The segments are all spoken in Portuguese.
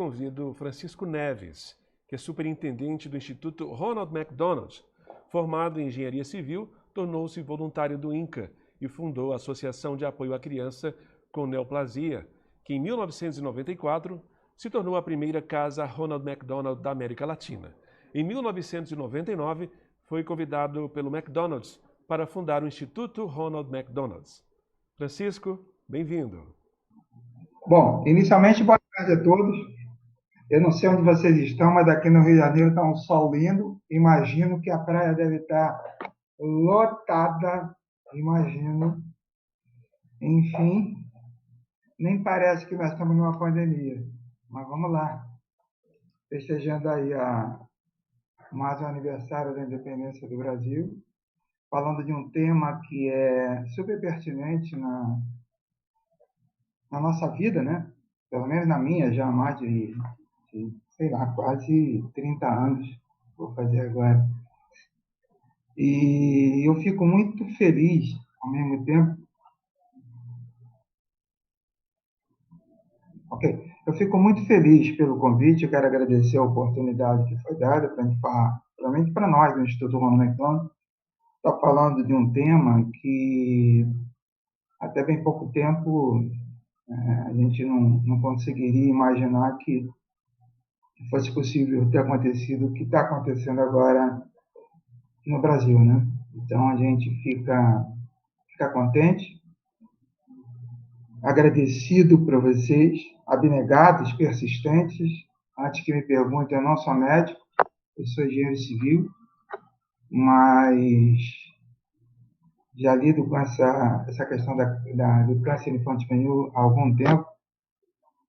convido Francisco Neves, que é superintendente do Instituto Ronald McDonald. Formado em Engenharia Civil, tornou-se voluntário do INCA e fundou a Associação de Apoio à Criança com Neoplasia, que em 1994 se tornou a primeira casa Ronald McDonald da América Latina. Em 1999, foi convidado pelo McDonald's para fundar o Instituto Ronald McDonald. Francisco, bem-vindo. Bom, inicialmente, boa tarde a todos. Eu não sei onde vocês estão, mas aqui no Rio de Janeiro está um sol lindo. Imagino que a praia deve estar lotada, imagino. Enfim, nem parece que nós estamos numa pandemia. Mas vamos lá, festejando aí mais um aniversário da independência do Brasil, falando de um tema que é super pertinente na nossa vida, né? Pelo menos na minha, já há mais de, sei lá, quase 30 anos, vou fazer agora. E eu fico muito feliz, ao mesmo tempo. Ok, eu fico muito feliz pelo convite, eu quero agradecer a oportunidade que foi dada para a gente falar, realmente para nós, do Instituto Ronald McDonald, está falando de um tema que até bem pouco tempo a gente não conseguiria imaginar que fosse possível ter acontecido o que está acontecendo agora no Brasil, né? Então a gente fica contente, agradecido por vocês, abnegados, persistentes. Antes que me perguntem, eu não sou médico, eu sou engenheiro civil, mas já lido com essa questão do câncer infanto-juvenil há algum tempo.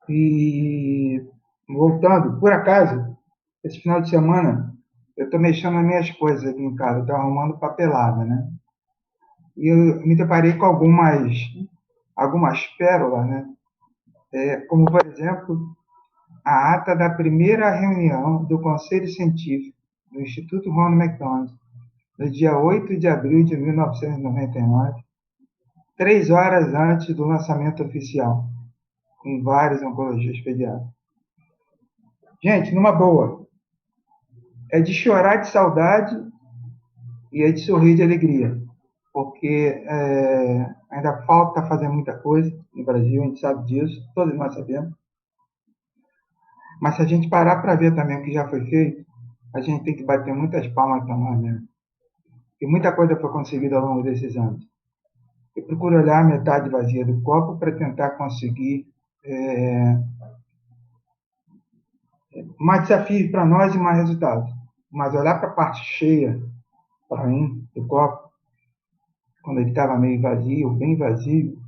E voltando, por acaso, esse final de semana, eu estou mexendo nas minhas coisas aqui em casa, estou arrumando papelada, né? E eu me deparei com algumas pérolas, né? Como, por exemplo, a ata da primeira reunião do Conselho Científico do Instituto Ronald McDonald, no dia 8 de abril de 1999, 3 horas antes do lançamento oficial, com vários oncologistas pediátricos. Gente, numa boa, é de chorar de saudade e é de sorrir de alegria, porque ainda falta fazer muita coisa no Brasil, a gente sabe disso, todos nós sabemos. Mas se a gente parar para ver também o que já foi feito, a gente tem que bater muitas palmas para nós mesmo. E muita coisa foi conseguida ao longo desses anos. Eu procuro olhar a metade vazia do copo para tentar conseguir mais desafios para nós e mais resultados. Mas olhar para a parte cheia, para mim, do copo, quando ele estava meio vazio, bem vazio,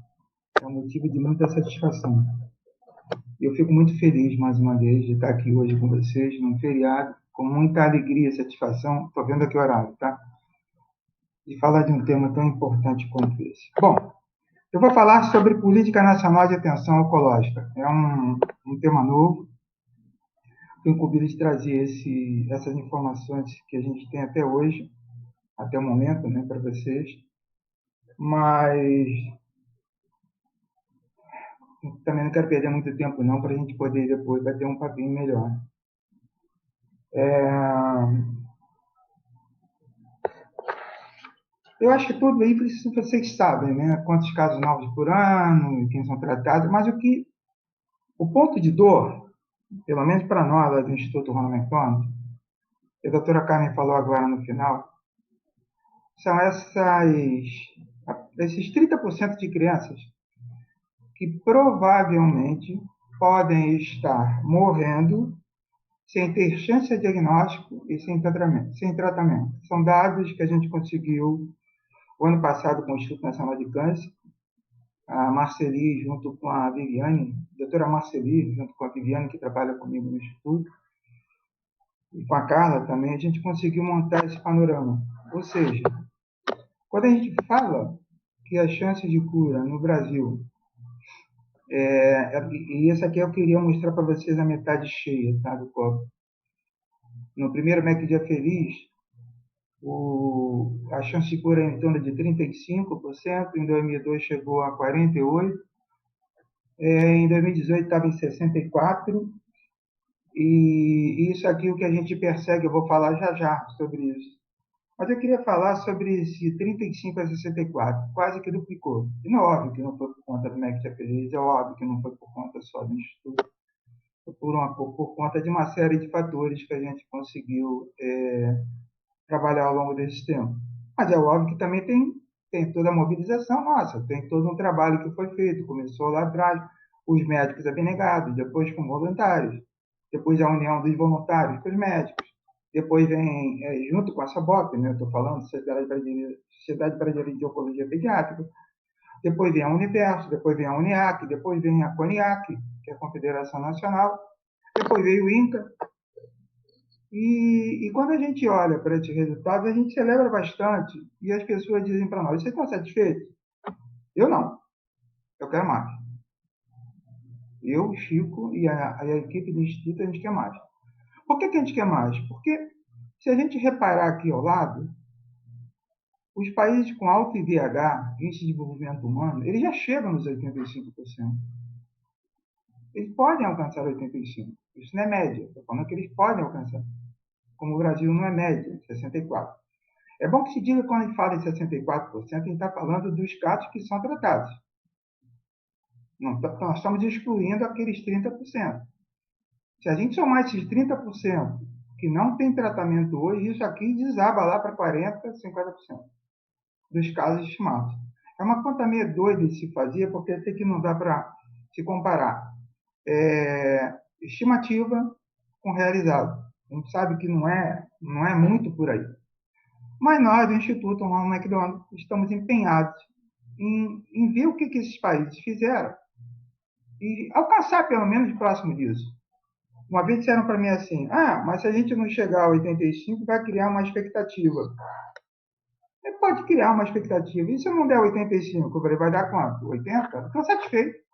é um motivo de muita satisfação. Eu fico muito feliz, mais uma vez, de estar aqui hoje com vocês, num feriado, com muita alegria e satisfação. Estou vendo aqui o horário, tá? De falar de um tema tão importante quanto esse. Bom, eu vou falar sobre Política Nacional de Atenção Oncológica. É um tema novo. Tenho incumbido de trazer essas informações que a gente tem até hoje, até o momento, né, para vocês. Mas também não quero perder muito tempo, não, para a gente poder depois bater um papinho melhor. Eu acho que tudo aí vocês sabem, né? Quantos casos novos por ano, quem são tratados, mas o ponto de dor, pelo menos para nós lá do Instituto Ronald McDonald, que a doutora Carmen falou agora no final, são esses 30% de crianças que provavelmente podem estar morrendo sem ter chance de diagnóstico e sem tratamento. São dados que a gente conseguiu o ano passado com o Instituto Nacional de Câncer, a Marceli junto com a Viviane, a doutora Marceli junto com a Viviane, que trabalha comigo no Instituto, e com a Carla também, a gente conseguiu montar esse panorama. Ou seja, quando a gente fala que as chances de cura no Brasil, e essa aqui eu queria mostrar para vocês a metade cheia, tá, do copo. No primeiro MEC Dia Feliz, a chance de cura é em torno de 35%, em 2002 chegou a 48%, em 2018 estava em 64%, E isso aqui é o que a gente persegue, eu vou falar já já sobre isso. Mas eu queria falar sobre esse 35 a 64, quase que duplicou. E não é óbvio que não foi por conta do MEC Feliz, é óbvio que não foi por conta só do Instituto, foi por conta de uma série de fatores que a gente conseguiu trabalhar ao longo desse tempo. Mas é óbvio que também tem toda a mobilização nossa, tem todo um trabalho que foi feito, começou lá atrás, os médicos abnegados, depois com voluntários, depois a união dos voluntários com os médicos, depois vem, junto com a SABOP, né, eu estou falando, Sociedade Brasileira de Oncologia Pediátrica, depois vem a Universo, depois vem a UNIAC, depois vem a CONIAC, que é a Confederação Nacional, depois veio o INCA, e quando a gente olha para esses resultados, a gente celebra bastante e as pessoas dizem para nós: vocês estão satisfeitos? Eu não. Eu quero mais. Eu, o Chico e a equipe do Instituto, a gente quer mais. Por que a gente quer mais? Porque se a gente reparar aqui ao lado, os países com alto IDH, Índice de Desenvolvimento Humano, eles já chegam nos 85%. Eles podem alcançar 85%. Isso não é média. Estou falando que eles podem alcançar. Como o Brasil não é média, 64%. É bom que se diga, quando a gente fala em 64%, a gente está falando dos casos que são tratados. Não, nós estamos excluindo aqueles 30%. Se a gente somar esses 30% que não tem tratamento hoje, isso aqui desaba lá para 40%, 50% dos casos estimados. É uma conta meio doida de se fazer, porque até que não dá para se comparar. Estimativa com realizado. A gente sabe que não é muito por aí. Mas nós, do Instituto Ronald McDonald, estamos empenhados em ver o que esses países fizeram e alcançar pelo menos próximo disso. Uma vez disseram para mim assim: mas se a gente não chegar a 85, vai criar uma expectativa. Ele pode criar uma expectativa. E se eu não der 85, vai dar quanto? 80? Estou satisfeito.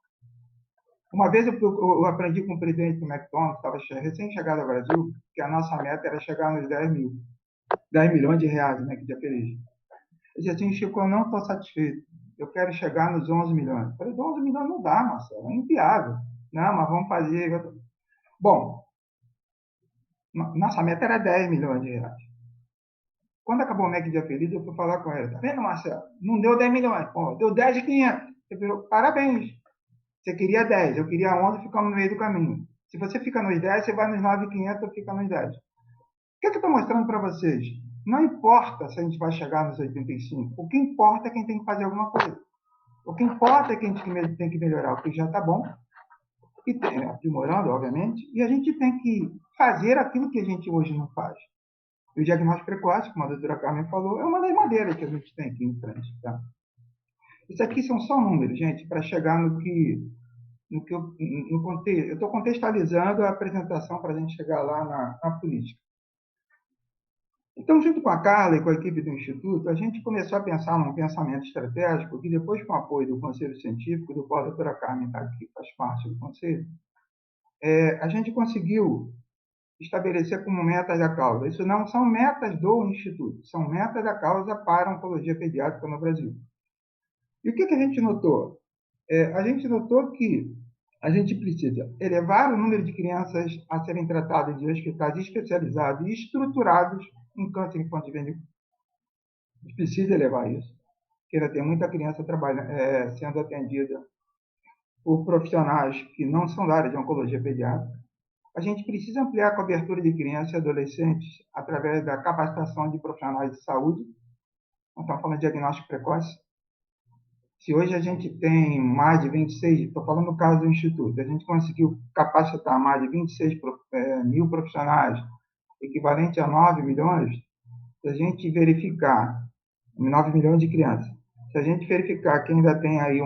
Uma vez eu aprendi com o presidente do McDonald's, estava recém-chegado ao Brasil, que a nossa meta era chegar nos 10 milhões de reais, né, que dia feliz. Eu disse assim: Chico, eu não estou satisfeito. Eu quero chegar nos 11 milhões. Eu falei: 11 milhões não dá, Marcelo, é inviável. Não, mas vamos fazer. Bom, nossa meta era 10 milhões de reais. Quando acabou o Mac Dia Feliz, eu fui falar com ele: tá vendo, Marcelo? Não deu 10 milhões. Pô, deu 10.500. Ele falou: parabéns. Você queria 10, eu queria 11, ficamos no meio do caminho. Se você fica nos 10, você vai nos 9.500, eu fico nos 10. O que eu estou mostrando para vocês? Não importa se a gente vai chegar nos 85. O que importa é quem tem que fazer alguma coisa. O que importa é que a gente tem que melhorar o que já está bom, e aprimorando, obviamente, e a gente tem que fazer aquilo que a gente hoje não faz. O diagnóstico precoce, como a doutora Carmen falou, é uma das maneiras que a gente tem aqui em frente. Tá? Isso aqui são só números, gente, para chegar no contexto. Eu estou contextualizando a apresentação para a gente chegar lá na política. Então, junto com a Carla e com a equipe do Instituto, a gente começou a pensar num pensamento estratégico que, depois, com o apoio do Conselho Científico, do qual a doutora Carmen está aqui, faz parte do Conselho, a gente conseguiu estabelecer como metas da causa. Isso não são metas do Instituto, são metas da causa para a oncologia pediátrica no Brasil. E o que a gente notou? A gente notou que a gente precisa elevar o número de crianças a serem tratadas em hospitais especializados e estruturados em câncer infanto-juvenil. A gente precisa elevar isso, porque ainda tem muita criança sendo atendida por profissionais que não são da área de oncologia pediátrica. A gente precisa ampliar a cobertura de crianças e adolescentes através da capacitação de profissionais de saúde. Nós estamos falando de diagnóstico precoce. Se hoje a gente tem mais de 26, estou falando no caso do Instituto, a gente conseguiu capacitar mais de 26 mil profissionais, equivalente a 9 milhões, se a gente verificar 9 milhões de crianças, se a gente verificar que ainda tem aí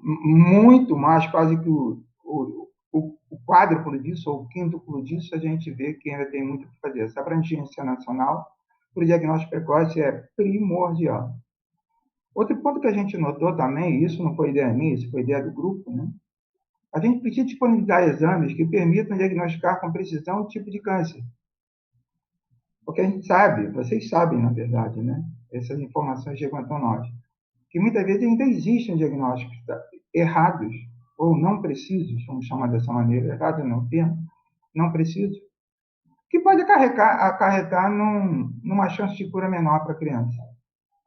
muito mais, quase que o quádruplo disso, ou o quíntuplo disso, a gente vê que ainda tem muito o que fazer. Essa abrangência nacional para o diagnóstico precoce é primordial. Outro ponto que a gente notou também, isso não foi ideia minha, isso foi ideia do grupo, né? A gente precisa disponibilizar exames que permitam diagnosticar com precisão o tipo de câncer. Porque a gente sabe, vocês sabem, na verdade, né? Essas informações chegam até nós, que muitas vezes ainda existem diagnósticos errados ou não precisos, vamos chamar dessa maneira, errado não termo, não precisos, que pode acarretar numa chance de cura menor para a criança.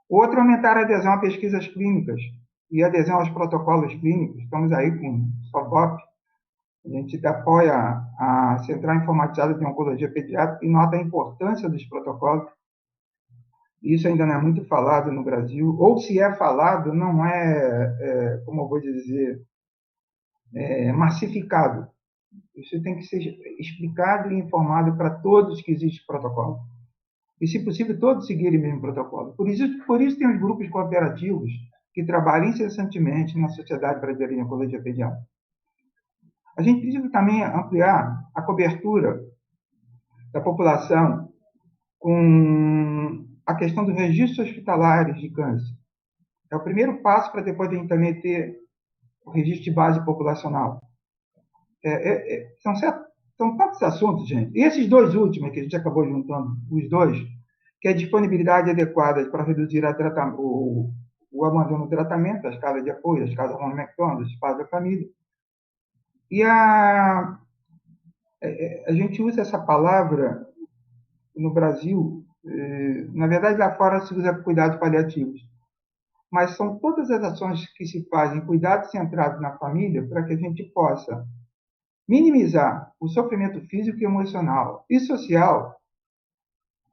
Outro, aumentar a adesão a pesquisas clínicas e adesão aos protocolos clínicos. Estamos aí com o SOBOP, a gente apoia a Central Informatizada de Oncologia Pediátrica e nota a importância dos protocolos. Isso ainda não é muito falado no Brasil, ou se é falado, não como eu vou dizer, massificado. Isso tem que ser explicado e informado para todos que existe protocolo. E, se possível, todos seguirem o mesmo protocolo. Por isso tem os grupos cooperativos que trabalham incessantemente na Sociedade Brasileira de Oncologia Pediátrica. A gente precisa também ampliar a cobertura da população com a questão dos registros hospitalares de câncer. É o primeiro passo para depois a gente também ter o registro de base populacional. São tantos assuntos, gente. E esses dois últimos, que a gente acabou juntando, os dois, que é a disponibilidade adequada para reduzir o abandono do tratamento, as casas de apoio, as casas Ronald McDonald, os pais da família. E a gente usa essa palavra no Brasil, na verdade lá fora se usa cuidados paliativos, mas são todas as ações que se fazem, cuidados centrados na família, para que a gente possa minimizar o sofrimento físico e emocional e social,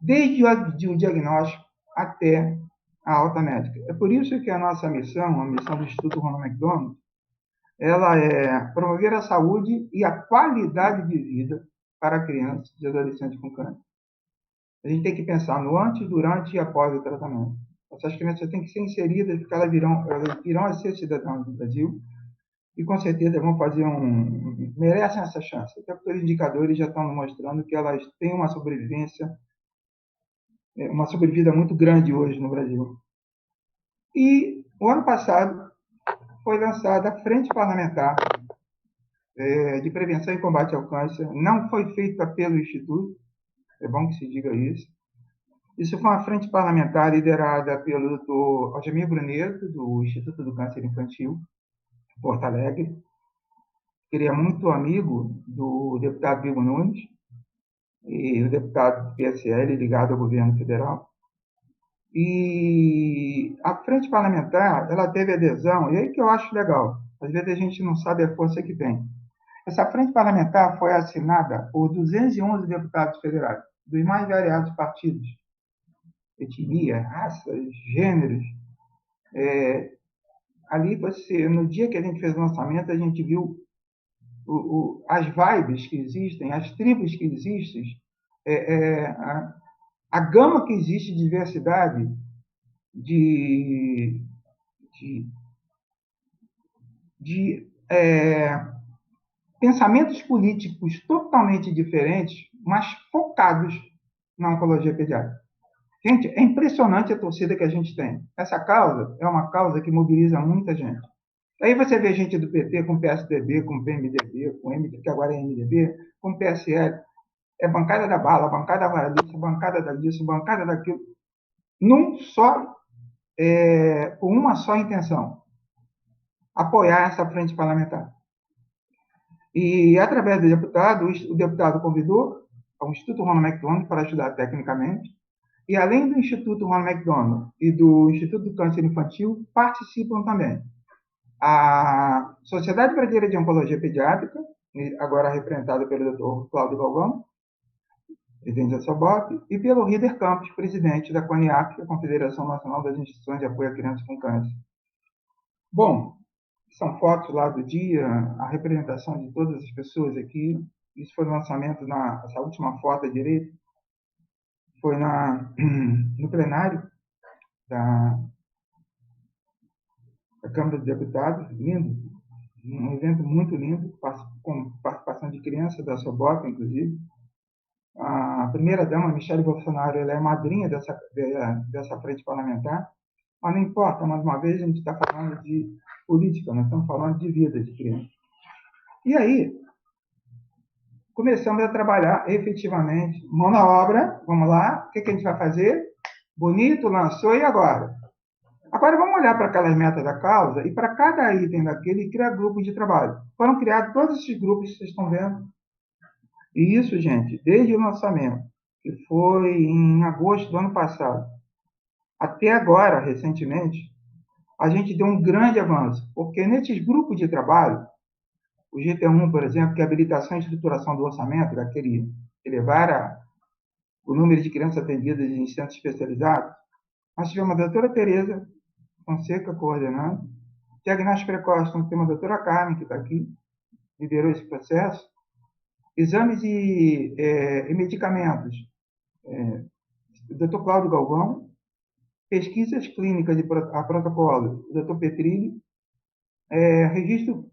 desde o diagnóstico até a alta médica. É por isso que a nossa missão, a missão do Instituto Ronald McDonald, ela é promover a saúde e a qualidade de vida para crianças e adolescentes com câncer. A gente tem que pensar no antes, durante e após o tratamento. Essas crianças têm que ser inseridas, porque elas virão a ser cidadãos do Brasil e, com certeza, vão fazer merecem essa chance. Até porque os indicadores já estão mostrando que elas têm uma sobrevida muito grande hoje no Brasil. E, o ano passado, foi lançada a Frente Parlamentar de Prevenção e Combate ao Câncer. Não foi feita pelo Instituto, é bom que se diga isso. Isso foi uma frente parlamentar liderada pelo Dr. Algemir Bruneto, do Instituto do Câncer Infantil, Porto Alegre. Ele é muito amigo do deputado Vigo Nunes e o deputado do PSL ligado ao governo federal. E a frente parlamentar, ela teve adesão, e aí que eu acho legal. Às vezes a gente não sabe a força que tem. Essa frente parlamentar foi assinada por 211 deputados federais, dos mais variados partidos, etnia, raças, gêneros. Ali, no dia que a gente fez o lançamento, a gente viu as vibes que existem, as tribos que existem, a gama que existe de diversidade de pensamentos políticos totalmente diferentes, mas focados na oncologia pediátrica. Gente, é impressionante a torcida que a gente tem. Essa causa é uma causa que mobiliza muita gente. Aí você vê gente do PT com PSDB, com PMDB, com MDB, que agora é MDB, com PSL. É bancada da bala, bancada da disso, bancada disso, bancada daquilo. Com uma só intenção: apoiar essa frente parlamentar. E, através do deputado, o deputado convidou o Instituto Ronald McDonald para ajudar tecnicamente. E, além do Instituto Ronald McDonald e do Instituto do Câncer Infantil, participam também a Sociedade Brasileira de Oncologia Pediátrica, agora representada pelo Dr. Cláudio Galvão, presidente da SOBOP, e pelo Rider Campos, presidente da CONIAC, a Confederação Nacional das Instituições de Apoio a Crianças com Câncer. Bom, são fotos lá do dia, a representação de todas as pessoas aqui. Isso foi no lançamento, essa última foto à direita, foi no plenário da Câmara dos Deputados, lindo, um evento muito lindo, com participação de crianças da SOBOP, inclusive. A primeira-dama, Michele Bolsonaro, ela é madrinha dessa frente parlamentar, mas não importa, mais uma vez a gente está falando de política, nós estamos falando de vida de criança. E aí, começamos a trabalhar efetivamente, mão na obra, vamos lá, o que a gente vai fazer? Bonito, lançou, e agora? Agora vamos olhar para aquelas metas da causa e para cada item daquele criar grupos de trabalho. Foram criados todos esses grupos que vocês estão vendo. E isso, gente, desde o lançamento, que foi em agosto do ano passado, até agora, recentemente, a gente deu um grande avanço, porque nesses grupos de trabalho, o GT1, por exemplo, que é a habilitação e estruturação do orçamento, daquele elevar o número de crianças atendidas em centros especializados, nós tivemos a doutora Tereza Fonseca coordenando, diagnóstico precoce, nós temos a doutora Carmen, que está aqui, liderou esse processo, exames e medicamentos, o doutor Cláudio Galvão, pesquisas clínicas a protocolo, o doutor Petrilli, registro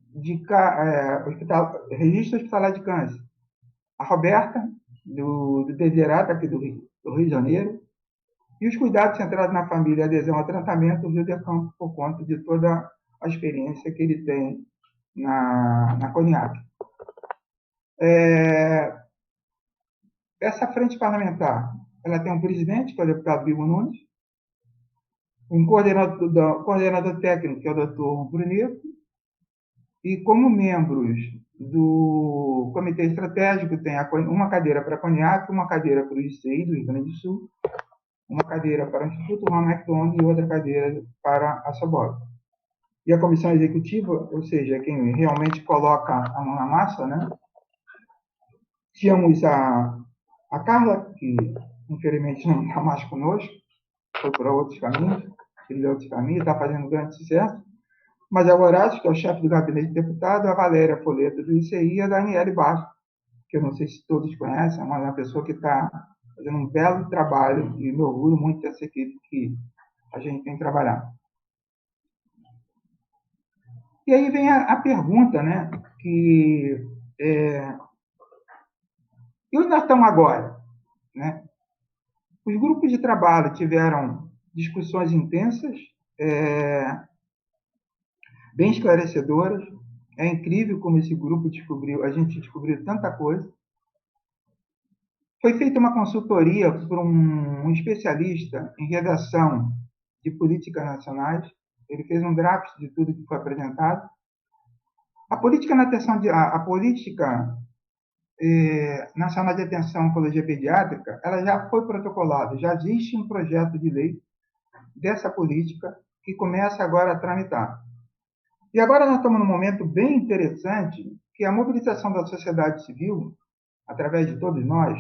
hospitalar de câncer, a Roberta, do Desiderato, aqui do Rio de Janeiro, e os cuidados centrados na família e adesão ao tratamento, o Wilder Campos, por conta de toda a experiência que ele tem na CONIAC. Essa frente parlamentar, ela tem um presidente, que é o deputado Bibo Nunes, um coordenador técnico, que é o doutor Bruneto, e como membros do comitê estratégico tem uma cadeira para a CONIAC, uma cadeira para o ICI do Rio Grande do Sul, uma cadeira para o Instituto Ronald McDonald e outra cadeira para a SOBOB. E a comissão executiva, ou seja, quem realmente coloca a mão na massa, né? Tínhamos a Carla, que infelizmente não está mais conosco, foi por outros caminhos, está fazendo grande sucesso, mas é o Horácio, que é o chefe do gabinete de deputado, a Valéria Foleta do ICI e a Daniele Baixo, que eu não sei se todos conhecem, mas é uma pessoa que está fazendo um belo trabalho e me orgulho muito dessa equipe que a gente tem trabalhado. E aí vem a pergunta, né? E onde nós estamos agora? Né? Os grupos de trabalho tiveram discussões intensas, bem esclarecedoras. É incrível como esse grupo a gente descobriu tanta coisa. Foi feita uma consultoria por um especialista em redação de políticas nacionais. Ele fez um draft de tudo que foi apresentado. A política nacional de atenção à oncologia pediátrica, ela já foi protocolada, já existe um projeto de lei dessa política que começa agora a tramitar. E agora nós estamos num momento bem interessante, que a mobilização da sociedade civil, através de todos nós,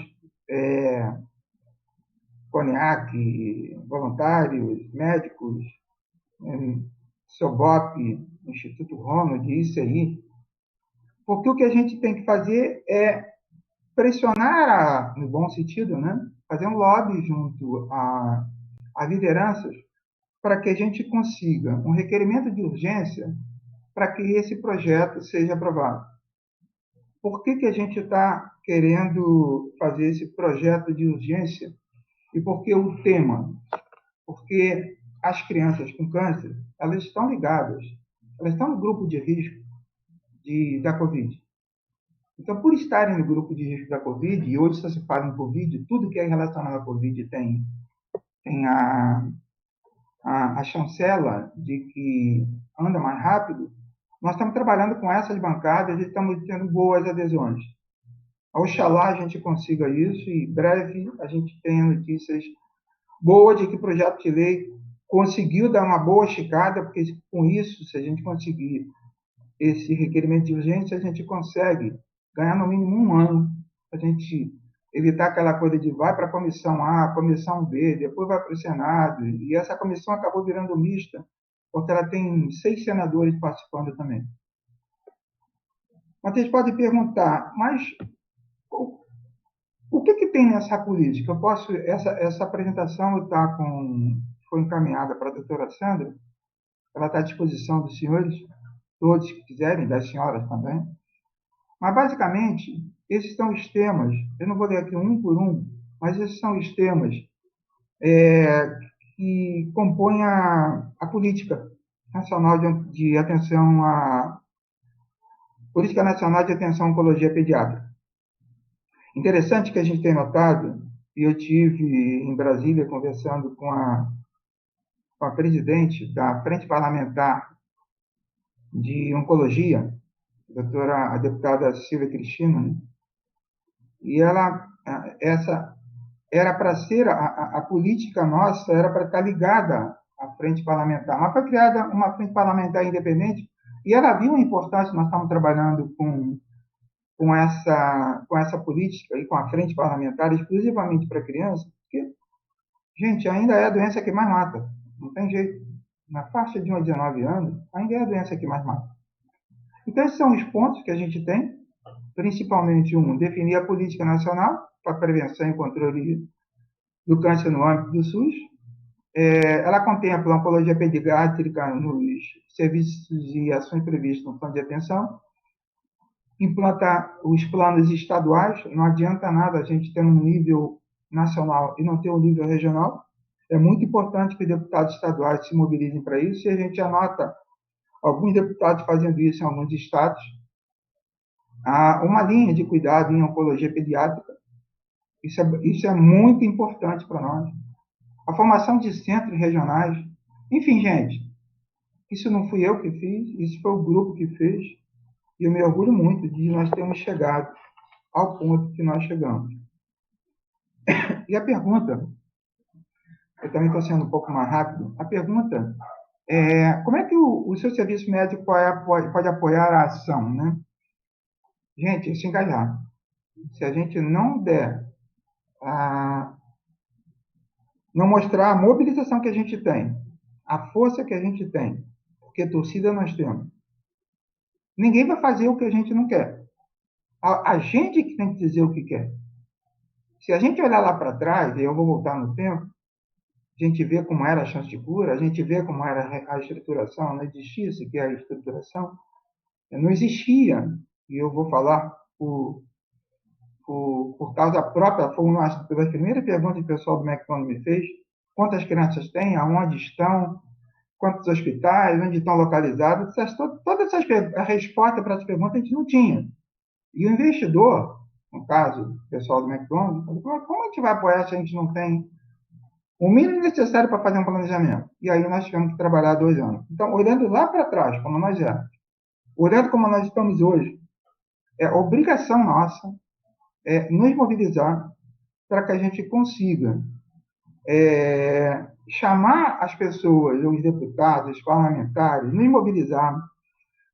CONIAC, voluntários, médicos, SOBOP, Instituto Ronald, ICI, porque o que a gente tem que fazer é pressionar, no bom sentido, né? Fazer um lobby junto a lideranças para que a gente consiga um requerimento de urgência para que esse projeto seja aprovado. Por que a gente está querendo fazer esse projeto de urgência? E por que o tema? Porque as crianças com câncer, elas estão ligadas, elas estão no grupo de risco da Covid. Então, por estarem no grupo de risco da Covid, e hoje só se fala em Covid, tudo que é relacionado à Covid tem a chancela de que anda mais rápido, nós estamos trabalhando com essas bancadas e estamos tendo boas adesões. Oxalá a gente consiga isso e em breve a gente tenha notícias boas de que o projeto de lei conseguiu dar uma boa esticada, porque com isso, se a gente conseguir esse requerimento de urgência, a gente consegue ganhar no mínimo um ano, para a gente evitar aquela coisa de vai para a comissão A, comissão B, depois vai para o Senado, e essa comissão acabou virando mista, porque ela tem 6 senadores participando também. Mas vocês podem perguntar, mas o que tem nessa política? Essa apresentação foi encaminhada para a doutora Sandra, ela está à disposição dos senhores, todos que quiserem, das senhoras também. Mas, basicamente, esses são os temas, eu não vou ler aqui um por um, mas esses são os temas que compõem a política nacional de atenção Política Nacional de Atenção à Oncologia Pediátrica. Interessante que a gente tem notado, e eu tive em Brasília conversando com a com a presidente da Frente Parlamentar de Oncologia, a deputada Silvia Cristina, né? E essa era para ser, a política nossa era para estar ligada à frente parlamentar. Mas foi criada uma frente parlamentar independente e ela viu a importância, nós estamos trabalhando com essa política e com a frente parlamentar exclusivamente para crianças, porque, gente, ainda é a doença que mais mata. Não tem jeito. Na faixa de 1 a 19 anos, ainda é a doença que mais mata. Então, esses são os pontos que a gente tem, principalmente, definir a política nacional para prevenção e controle do câncer no âmbito do SUS. Ela contempla a oncologia pediátrica nos serviços e ações previstas no plano de atenção, implantar os planos estaduais, não adianta nada a gente ter um nível nacional e não ter um nível regional. É muito importante que os deputados estaduais se mobilizem para isso, e a gente anota alguns deputados fazendo isso em alguns estados. Há uma linha de cuidado em oncologia pediátrica, isso é muito importante para nós. A formação de centros regionais. Enfim, gente, isso não fui eu que fiz, isso foi o grupo que fez, e eu me orgulho muito de nós termos chegado ao ponto que nós chegamos. E a pergunta, eu também estou sendo um pouco mais rápido, a pergunta é como é que o seu serviço médico pode apoiar a ação, né? Gente, se engajar. Se a gente não der, não mostrar a mobilização que a gente tem, a força que a gente tem, porque torcida nós temos, ninguém vai fazer o que a gente não quer. A gente que tem que dizer o que quer. Se a gente olhar lá para trás, e eu vou voltar no tempo, a gente vê como era a chance de cura, a gente vê como era a estruturação, não existia sequer a estruturação, não existia, e eu vou falar por causa própria, foi uma das primeiras perguntas que o pessoal do McDonald's me fez, quantas crianças tem, aonde estão, quantos hospitais, onde estão localizados, todas essas respostas para essas perguntas a gente não tinha. E o investidor, no caso, o pessoal do McDonald's, falou, como a gente vai apoiar se a gente não tem o mínimo necessário para fazer um planejamento? E aí nós tivemos que trabalhar 2 anos. Então, olhando lá para trás, como nós éramos, olhando como nós estamos hoje, é obrigação nossa nos mobilizar para que a gente consiga chamar as pessoas, os deputados, os parlamentares, nos mobilizar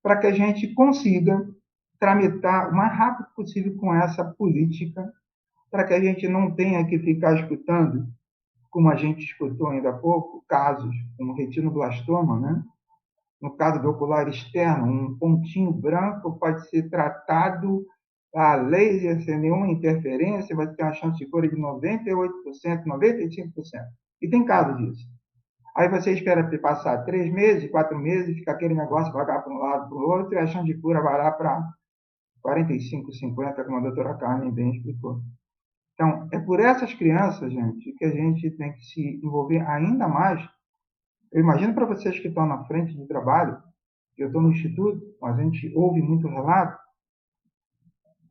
para que a gente consiga tramitar o mais rápido possível com essa política, para que a gente não tenha que ficar escutando, como a gente escutou ainda há pouco, casos como retinoblastoma, né? No caso do ocular externo, um pontinho branco pode ser tratado a laser sem nenhuma interferência, vai ter uma chance de cura de 98%, 95%. E tem caso disso. Aí você espera passar 3 meses, 4 meses, fica aquele negócio vagar para um lado, para o outro, e a chance de cura vai lá para 45, 50, como a doutora Carmen bem explicou. Então, é por essas crianças, gente, que a gente tem que se envolver ainda mais. Eu imagino para vocês que estão na frente de trabalho, eu estou no instituto, mas a gente ouve muito relato,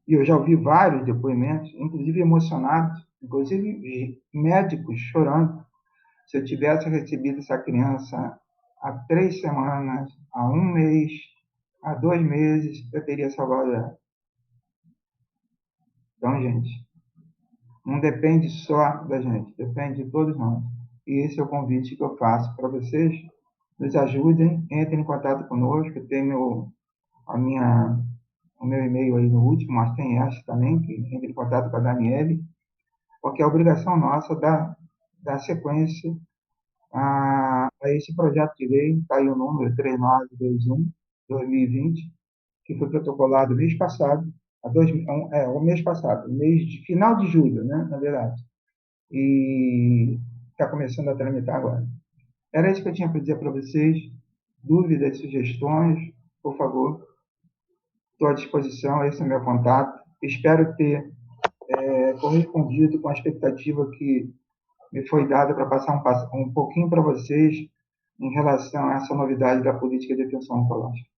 e eu já ouvi vários depoimentos, inclusive emocionados, inclusive médicos chorando. Se eu tivesse recebido essa criança há 3 semanas, há 1 mês, há 2 meses, eu teria salvado ela. Então, gente, não depende só da gente, depende de todos nós. E esse é o convite que eu faço para vocês. Nos ajudem, entrem em contato conosco. Tem o meu e-mail aí no último, mas tem essa também, que entre em contato com a Daniele, porque é obrigação nossa dar sequência a esse projeto de lei, está aí o número 3921/2020, que foi protocolado mês passado, o mês passado, final de julho, né, na verdade, e está começando a tramitar agora. Era isso que eu tinha para dizer para vocês. Dúvidas, sugestões, por favor, estou à disposição, esse é o meu contato. Espero ter correspondido com a expectativa que me foi dada para passar um pouquinho para vocês em relação a essa novidade da política de atenção oncológica.